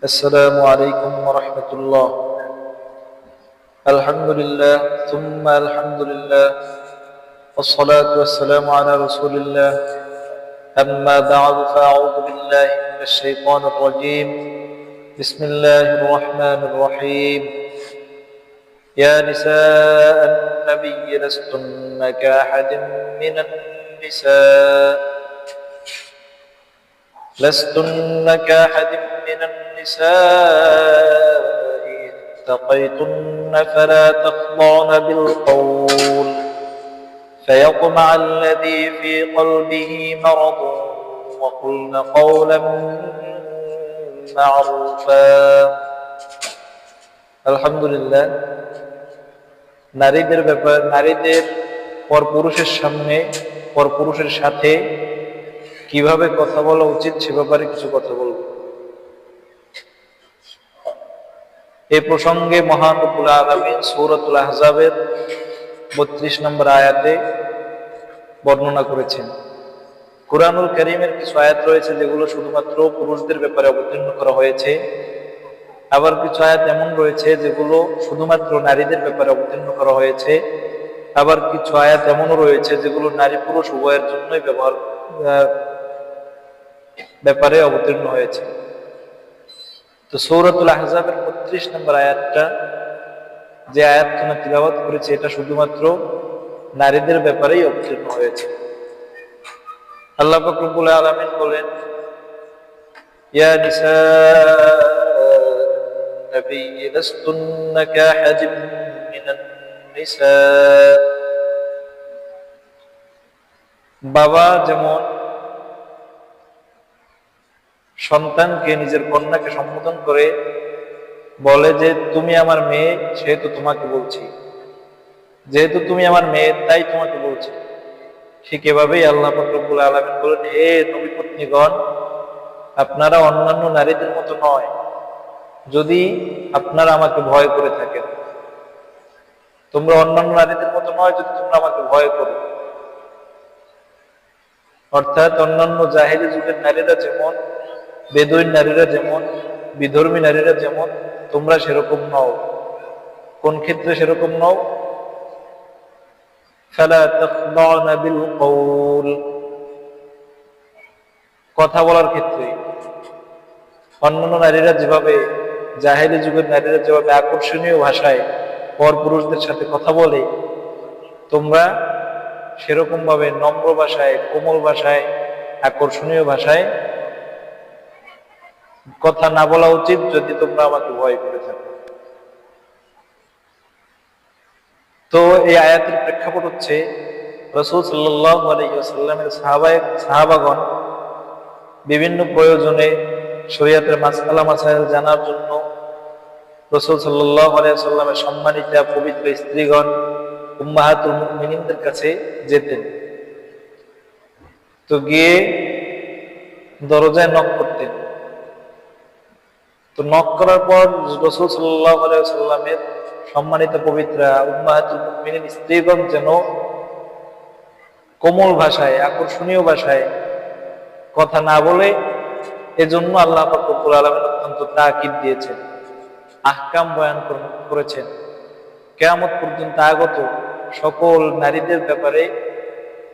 السلام عليكم ورحمة الله. الحمد لله ثم الحمد لله والصلاة والسلام على رسول الله. أما بعد فأعوذ بالله من الشيطان الرجيم. بسم الله الرحمن الرحيم. يا نساء النبي لستن كأحد من النساء من النساء إن اتقيتن فلا تخضعن بالقول فيطمع الذي في قلبه مرض وقلن قولا معروفا. আলহামদুলিল্লাহ, নারীদের পরপুরুষের সামনে পরপুরুষের সাথে কিভাবে কথা বলা উচিত সে ব্যাপারে কিছু কথা বলব। এই প্রসঙ্গে মহান রব্বুল আলামিন সূরাতুল আহজাবের 32 নম্বর আয়াতে বর্ণনা করেছেন। কুরআনুল কারীমের কিছু আয়াত রয়েছে যেগুলো শুধুমাত্র পুরুষদের ব্যাপারে অবতীর্ণ করা হয়েছে, আবার কিছু আয়াত এমন রয়েছে যেগুলো শুধুমাত্র নারীদের ব্যাপারে অবতীর্ণ করা হয়েছে, আবার কিছু আয়াত এমনও রয়েছে যেগুলো নারী পুরুষ উভয়ের জন্যই ব্যাপারে অবতীর্ণ হয়েছে। তো সূরাতুল আহজাবের 32 নম্বর আয়াতটা, যে আয়াতখানা তিলাওয়াত করেছে, এটা শুধুমাত্র নারীদের ব্যাপারেই অবতীর্ণ হয়েছে। আল্লাহ পাক রব্বুল আলামিন বলেন, ইয়া নিসাআন নাবিয়্যি লাস্তুন্না কাআহাদিন মিনান নিসা। বাবা যেমন সন্তানকে, নিজের কন্যাকে সম্বোধন করে বলে যে তুমি আমার মেয়ে, সেহেতু তোমাকে বলছি, যেহেতু তুমি আমার মেয়ে তাই তোমাকে বলছি, ঠিক এভাবেই আল্লাহ পাক রব্বুল আলামিন বলেন, হে নবী পত্নীগণ, আপনারা অন্যান্য নারীদের মতো নয়, যদি আপনারা আমাকে ভয় করে থাকেন। তোমরা অন্যান্য নারীদের মতো নয় যদি তোমরা আমাকে ভয় করো। অর্থাৎ অন্যান্য জাহেলি যুগের নারীরা যেমন, বেদুইন নারীরা যেমন, বিধর্মী নারীরা যেমন, তোমরা সেরকম নও। কোন ক্ষেত্রে সেরকম নও? ফালা তাখদা'না বিল কওল, কথা বলার ক্ষেত্রে। অন্যান্য নারীরা যেভাবে, জাহেলি যুগের নারীরা যেভাবে আকর্ষণীয় ভাষায় পরপুরুষদের সাথে কথা বলে, তোমরা সেরকম ভাবে নম্র ভাষায়, কোমল ভাষায়, আকর্ষণীয় ভাষায় কথা না বলা উচিত যদি তোমরা আমাকে ভয় করে থাকো। তো এই আয়াতের প্রেক্ষাপট হচ্ছে, রাসূল সাল্লাল্লাহু আলাইহি ওয়াসাল্লামের সাহাবাগণ বিভিন্ন প্রয়োজনে শরীয়তের মাসআলা মাসাইল জানার জন্য রাসূল সাল্লাল্লাহু আলাইহি ওয়াসাল্লামের সম্মানিতা পবিত্র স্ত্রীগণ উম্মাহাতুল মুমিনিনদের কাছে যেতেন। তো গিয়ে দরজায় নক করতেন। তো নক করার পর রাসূল সাল্লাল্লাহু আলাইহি ওয়াসাল্লামের সম্মানিত পবিত্রা উম্মাহাতুল মুমিনিন স্ত্রীগণ যেন কোমল ভাষায়, আকর্ষণীয় ভাষায় কথা না বলে, এজন্য আল্লাহ পাক রব্বুল আলামিন অত্যন্ত তাকিদ দিয়েছেন, আহকাম বয়ান করেছেন। কিয়ামত পর্যন্ত আগত সকল নারীদের ব্যাপারে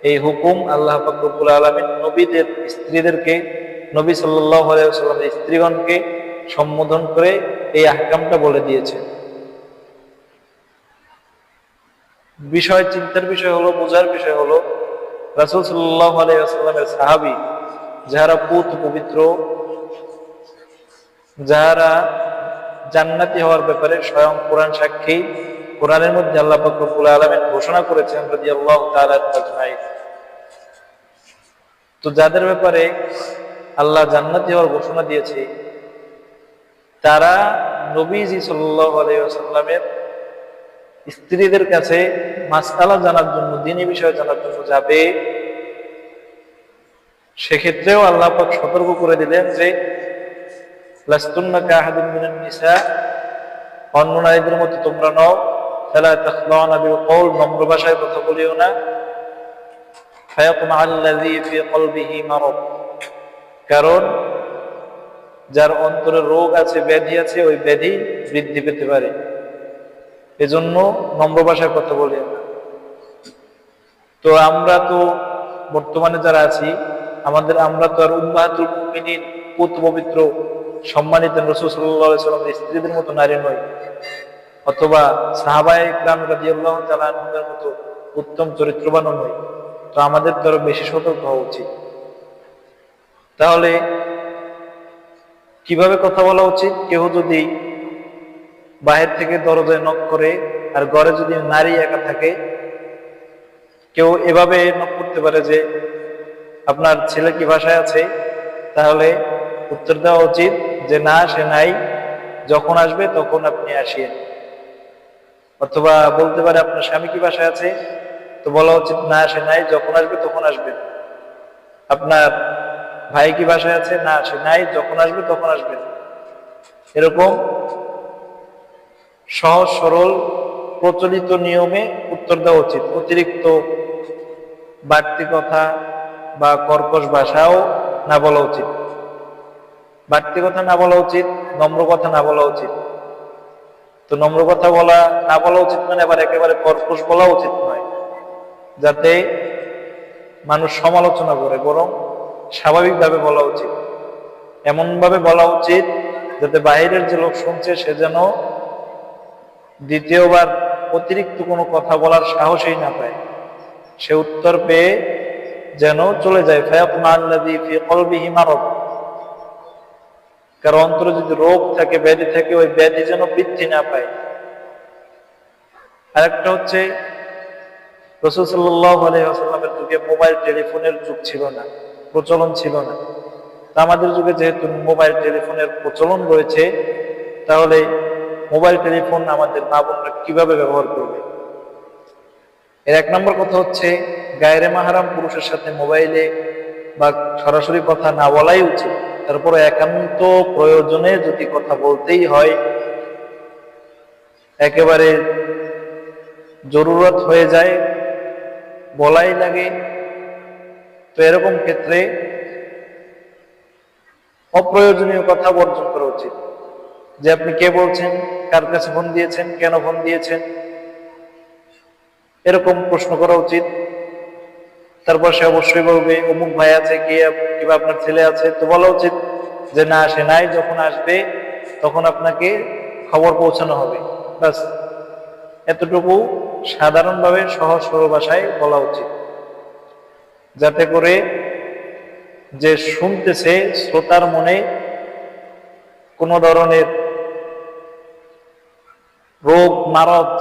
এই হুকুম আল্লাহ পাক রব্বুল আলামিন নবীদের স্ত্রীদেরকে, নবী সাল্লাল্লাহু আলাইহি ওয়াসাল্লামের স্ত্রীগণকে সম্বোধন করে এই আহকামটা বলে দিয়েছেন। বিষয়, চিন্তার বিষয় হলো, বোঝার বিষয় হলো, রাসূল সাল্লাল্লাহু আলাইহি ওয়াসাল্লামের সাহাবী যারা পবিত্র, যারা জান্নাতি হওয়ার ব্যাপারে স্বয়ং কোরআন সাক্ষী, কোরআনের মধ্যে আল্লাহ পাক রব্বুল আলামিন ঘোষণা করেছেন রাদিয়াল্লাহু তাআলা আজমাইন। তো যাদের ব্যাপারে আল্লাহ জান্নাতি হওয়ার ঘোষণা দিয়েছে, তারা নবীজি সাল্লাল্লাহু আলাইহি ওয়াসাল্লামের স্ত্রীদের কাছে মাসআলা জানার জন্য, দ্বীনি বিষয় জানার জন্য যাবে। সেক্ষেত্রেও আল্লাহ পাক সতর্ক করে দিলেন যে লাস্তুন্না কাআহাদিন মিনান নিসা, অন্য নারীদের মতো তোমরা নও। ফালা তাখদা'না বিল কওল, নম্র ভাষায় কথা বলিও না। ফায়াতমা আল্লাযী ফি কলবিহি মারাদ, কারণ যার অন্তরে রোগ আছে, ব্যাধি আছে, ওই ব্যাধি বৃদ্ধি পেতে পারে। এজন্য নম্র ভাষায় কথা বলি আমরা। তো আমরা তো বর্তমানে যারা আছি, আমরা তো আর উম্মাহাতুল মুমিনিন, পুত পবিত্র সম্মানিত রাসূল সাল্লাল্লাহু আলাইহি ওয়াসাল্লামের স্ত্রীদের মতো নারী নই, অথবা সাহাবায়ে কিরাম রাদিয়াল্লাহু তাআলা আনহুদের মতো উত্তম চরিত্রবানও নই। তো আমাদের তো আরো বেশি সতর্ক হওয়া উচিত। তাহলে কিভাবে কথা বলা উচিত? কেউ যদি বাহির থেকে দরজায় নক করে আর ঘরে যদি নারী একা থাকে, কেউ এভাবে নক করতে পারে যে আপনার ছেলে কি বাসায় আছে? তাহলে উত্তর দেওয়া উচিত যে না, সে নাই, যখন আসবে তখন আপনি আসিয়েন। অথবা বলতে পারে আপনার স্বামী কি বাসায় আছে? তো বলা উচিত না, সে নাই, যখন আসবে তখন আসবেন। আপনার ভাই কি বাসায় আছে? না, সে নাই, যখন আসবে তখন আসবেন। এরকম সহজ সরল প্রচলিত নিয়মে উত্তর দেওয়া উচিত। অতিরিক্ত বাড়তি কথা বা কর্কশ ভাষাও না বলা উচিত। বাড়তি কথা না বলা উচিত, নম্র কথা না বলা উচিত। তো নম্র কথা না বলা উচিত মানে আবার একেবারে কর্কশ বলা উচিত নয়, যাতে মানুষ সমালোচনা করে, বরং স্বাভাবিকভাবে বলা উচিত। এমন ভাবে বলা উচিত যাতে বাইরের যে লোক শুনছে সে যেন দ্বিতীয়বার অতিরিক্ত কোনো কথা বলার সাহসই না পায়, সে উত্তর পেয়ে যেন চলে যায়। ফায়াতমাআল্লাযী ফী কলবিহি মারাদ, কারণ অন্তরে যদি রোগ থাকে, ব্যাধি থাকে, ওই ব্যাধি যেন বৃদ্ধি না পায়। আরেকটা হচ্ছে, রাসূল সাল্লাল্লাহু আলাইহি ওয়াসাল্লামের যুগে মোবাইল টেলিফোনের যুগ ছিল না, প্রচলন ছিল না। তা আমাদের যুগে যেহেতু মোবাইল টেলিফোনের প্রচলন রয়েছে, তাহলে মোবাইল টেলিফোন আমাদের মা বোনরা কিভাবে ব্যবহার করবে? এর এক নম্বর কথা হচ্ছে, গায়রে মাহরাম পুরুষের সাথে মোবাইলে বা সরাসরি কথা না বলাই উচিত। তারপরে একান্ত প্রয়োজনে যদি কথা বলতেই হয়, একেবারে জরুরত হয়ে যায়, বলাই লাগে, তো এরকম ক্ষেত্রে অপ্রয়োজনীয় কথা বর্জন করা উচিত। যে আপনি কে বলছেন, কার কাছে ফোন দিয়েছেন, কেন ফোন দিয়েছেন, এরকম প্রশ্ন করা উচিত। তারপর সে অবশ্যই বলবে অমুক ভাই আছে, কিংবা আপনার ছেলে আছে, তো বলা উচিত যে না, সে নাই, যখন আসবে তখন আপনাকে খবর পৌঁছানো হবে। বাস এতটুকু সাধারণভাবে সহজ সরল ভাষায় বলা উচিত, যাতে করে যে শুনতেছে শ্রোতার মনে কোনো ধরনের রোগ মারদ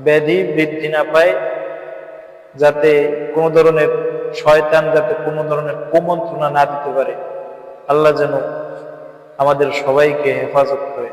ব্যাধি বৃদ্ধি না পায়, যাতে কোনো ধরনের শয়তান যাতে কোনো ধরনের কুমন্ত্রণা না দিতে পারে। আল্লাহ যেন আমাদের সবাইকে হেফাজত করে।